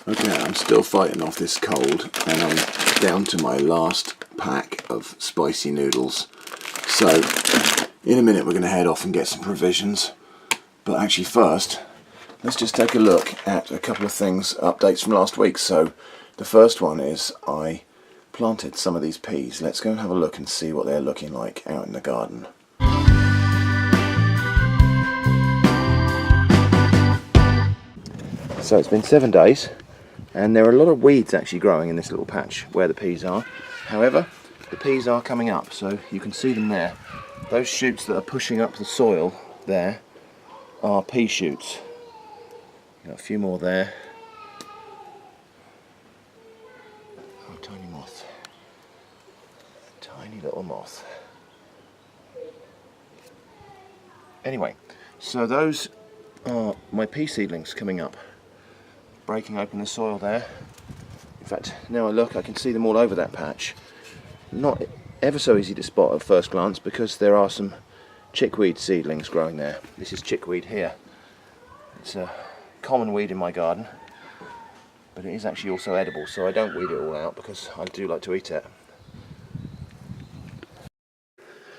Okay, I'm still fighting off this cold and I'm down to my last pack of spicy noodles. So in a minute we're going to head off and get some provisions. But actually first, let's just take a look at a couple of things, updates from last week. So the first one is I planted some of these peas. Let's go and have a look and see what they're looking like out in the garden. So it's been 7 days. And there are a lot of weeds actually growing in this little patch where the peas are. However, the peas are coming up, so you can see them there. Those shoots that are pushing up the soil there are pea shoots. Got a few more there. Oh, tiny moth. Tiny little moth. Anyway, so those are my pea seedlings coming up. Breaking open the soil there. In fact, now I look, I can see them all over that patch. Not ever so easy to spot at first glance because there are some chickweed seedlings growing there. This is chickweed here. It's a common weed in my garden, but it is actually also edible, so I don't weed it all out because I do like to eat it.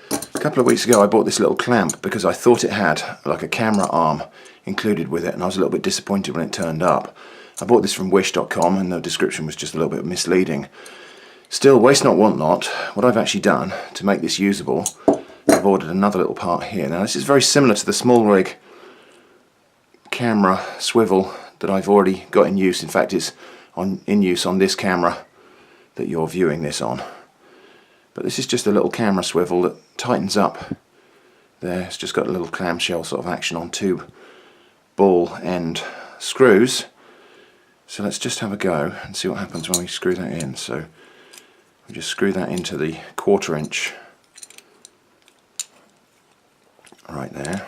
A couple of weeks ago I bought this little clamp because I thought it had like a camera arm included with it, and I was a little bit disappointed when it turned up. I bought this from wish.com and the description was just a little bit misleading. Still, waste not, want not. What I've actually done to make this usable, I've ordered another little part here. Now this is very similar to the small rig camera swivel that I've already got in use. In fact, it's in use on this camera that you're viewing this on. But this is just a little camera swivel that tightens up there. It's just got a little clamshell sort of action on two ball end screws. So let's just have a go and see what happens when we screw that in. So we just screw that into the 1/4 inch right there.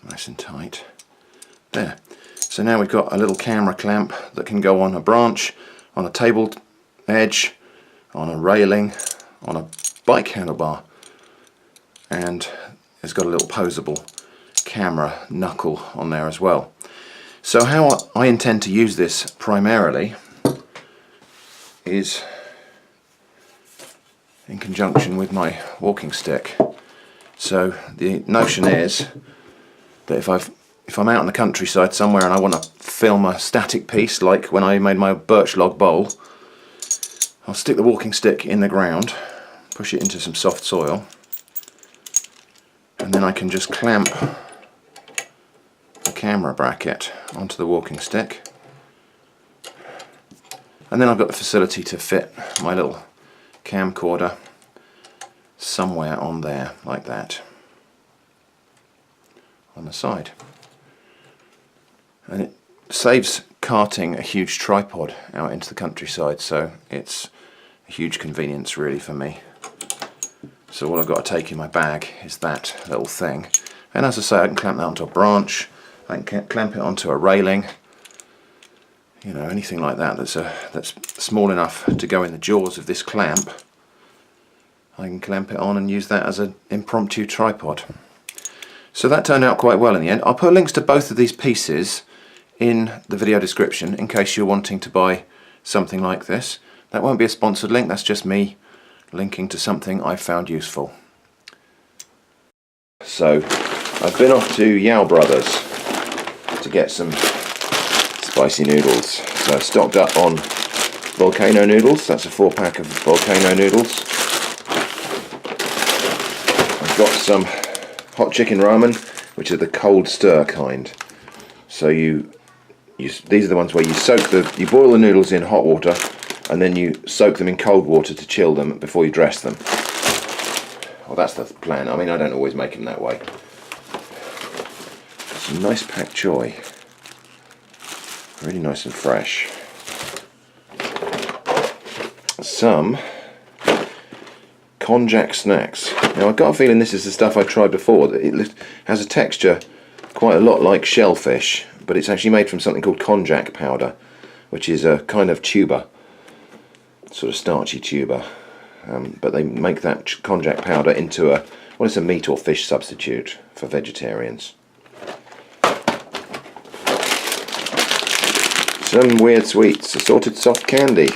Nice and tight. There. So now we've got a little camera clamp that can go on a branch, on a table edge, on a railing, on a bike handlebar, and it's got a little posable camera knuckle on there as well. So how I intend to use this primarily is in conjunction with my walking stick. So the notion is that if I'm out in the countryside somewhere and I want to film a static piece, like when I made my birch log bowl, I'll stick the walking stick in the ground, push it into some soft soil, and then I can just clamp the camera bracket onto the walking stick, and then I've got the facility to fit my little camcorder somewhere on there like that on the side, and it saves carting a huge tripod out into the countryside, so it's a huge convenience really for me. So all I've got to take in my bag is that little thing, and as I say, I can clamp that onto a branch, I can clamp it onto a railing, you know, anything like that that's small enough to go in the jaws of this clamp. I can clamp it on and use that as an impromptu tripod. So that turned out quite well in the end. I'll put links to both of these pieces in the video description in case you're wanting to buy something like this. That won't be a sponsored link, that's just me linking to something I found useful. So I've been off to Yao Brothers to get some spicy noodles. So I stocked up on volcano noodles. That's a 4-pack of volcano noodles. I've got some hot chicken ramen, which are the cold stir kind. So these are the ones where you boil the noodles in hot water and then you soak them in cold water to chill them before you dress them. Well, that's the plan. I mean, I don't always make them that way. Some nice pak choy. Really nice and fresh. Some konjac snacks. Now I've got a feeling this is the stuff I tried before, that it has a texture quite a lot like shellfish, but it's actually made from something called konjac powder, which is a kind of tuber, sort of starchy tuber, but they make that konjac powder into a meat or fish substitute for vegetarians. Some weird sweets, assorted soft candy.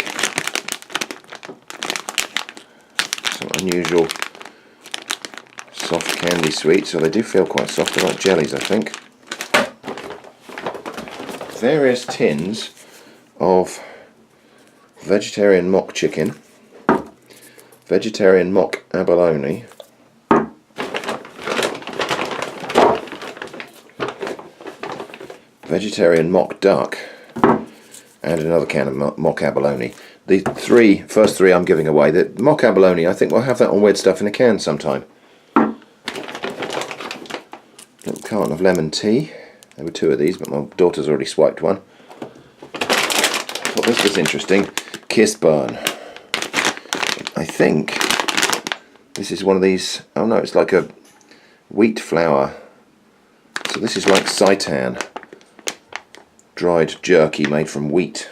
Some unusual soft candy sweets, so they do feel quite soft. They're like jellies, I think. Various tins of vegetarian mock chicken, vegetarian mock abalone, vegetarian mock duck, and another can of mock abalone. The first three I'm giving away. The mock abalone, I think we'll have that on Weird Stuff in a can sometime. Little carton of lemon tea. There were 2 of these, but my daughter's already swiped one. Thought this was interesting. Kiss Burn. I think this is one of these. Oh no, it's like a wheat flour. So this is like seitan. Dried jerky made from wheat.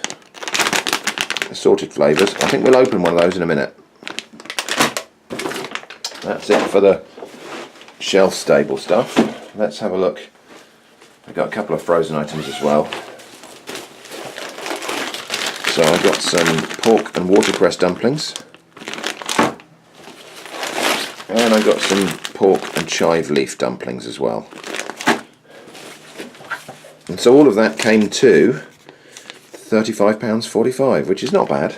Assorted flavours. I think we'll open one of those in a minute. That's it for the shelf stable stuff. Let's have a look. We've got a couple of frozen items as well. So I've got some pork and watercress dumplings. And I've got some pork and chive leaf dumplings as well. And so all of that came to £35.45, which is not bad.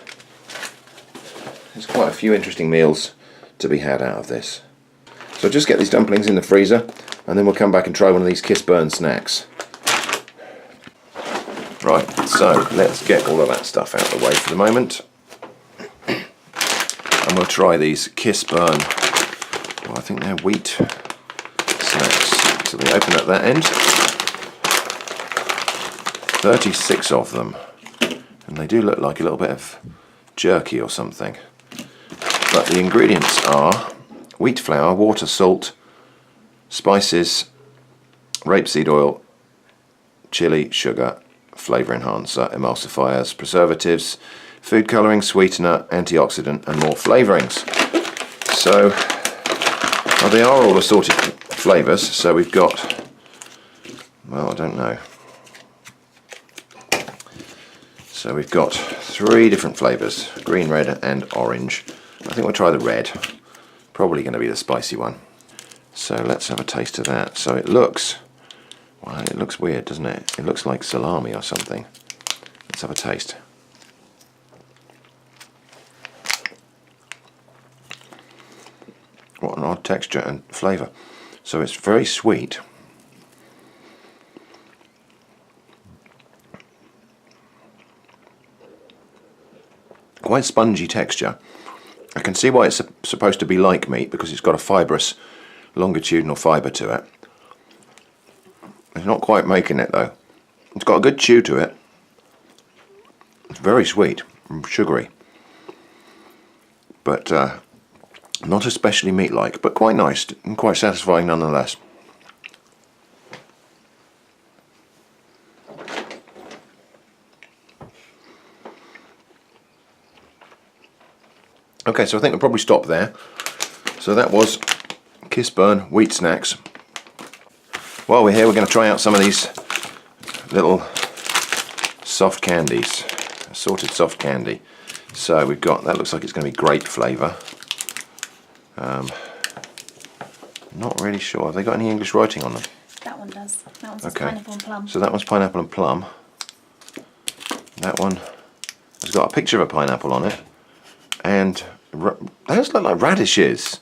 There's quite a few interesting meals to be had out of this. So I'll just get these dumplings in the freezer, and then we'll come back and try one of these Kiss Burn snacks. Right, so let's get all of that stuff out of the way for the moment. And we'll try these Kiss Burn, well, I think they're wheat snacks. So they open at that end. 36 of them. And they do look like a little bit of jerky or something. But the ingredients are wheat flour, water, salt, spices, rapeseed oil, chili, sugar, flavour enhancer, emulsifiers, preservatives, food colouring, sweetener, antioxidant and more flavourings. So, well, they are all assorted flavours, so we've got, well, I don't know. So we've got 3 different flavours, green, red and orange. I think we'll try the red, probably going to be the spicy one. So let's have a taste of that. So it looks, well, it looks weird, doesn't it? It looks like salami or something. Let's have a taste. What an odd texture and flavour. So it's very sweet. Quite spongy texture. I can see why it's supposed to be like meat, because it's got a fibrous longitudinal fibre to it. It's not quite making it though. It's got a good chew to it. It's very sweet and sugary, but not especially meat-like, but quite nice and quite satisfying nonetheless. Okay, so I think we'll probably stop there. So that was Kiss Burn wheat snacks. While we're here, we're going to try out some of these little soft candies, assorted soft candy. So we've got, that looks like it's going to be grape flavour. Not really sure. Have they got any English writing on them? That one does. That one's pineapple and plum. So that one's pineapple and plum. That one has got a picture of a pineapple on it. And those look like radishes.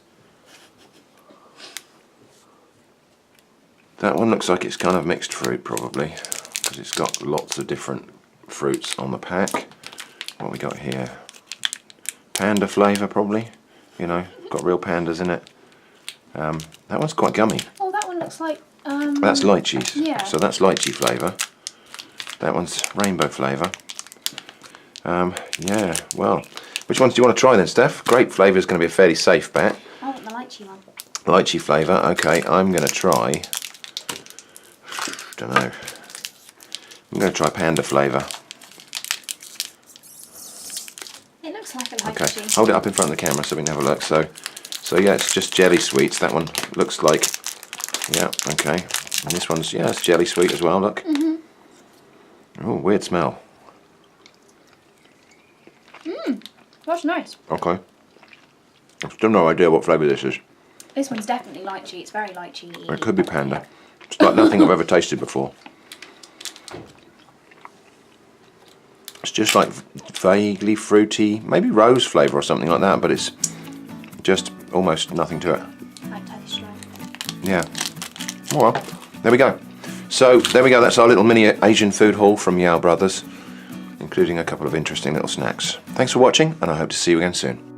That one looks like it's kind of mixed fruit probably, because it's got lots of different fruits on the pack. What we got here? Panda flavour probably. You know, got real pandas in it. That one's quite gummy. Oh, that one looks like... That's lychees. Yeah. So that's lychee flavour. That one's rainbow flavour. Yeah, well, which ones do you want to try then, Steph? Grape flavour is going to be a fairly safe bet. I want the lychee one. Lychee flavour, okay, I'm going to try... don't know. I'm going to try panda flavour. It looks like a lychee. Okay, hold it up in front of the camera so we can have a look. So yeah, it's just jelly sweets. That one looks like, yeah, okay. And this one's, yeah, it's jelly sweet as well, look. Oh, weird smell. That's nice. Okay. I've still no idea what flavour this is. This one's definitely lychee. It's very lychee. It could be panda. It's like nothing I've ever tasted before. It's just like vaguely fruity, maybe rose flavour or something like that, but it's just almost nothing to it. Like toast straw. Yeah. Oh well, there we go. So there we go, that's our little mini Asian food haul from Yao Brothers, including a couple of interesting little snacks. Thanks for watching, and I hope to see you again soon.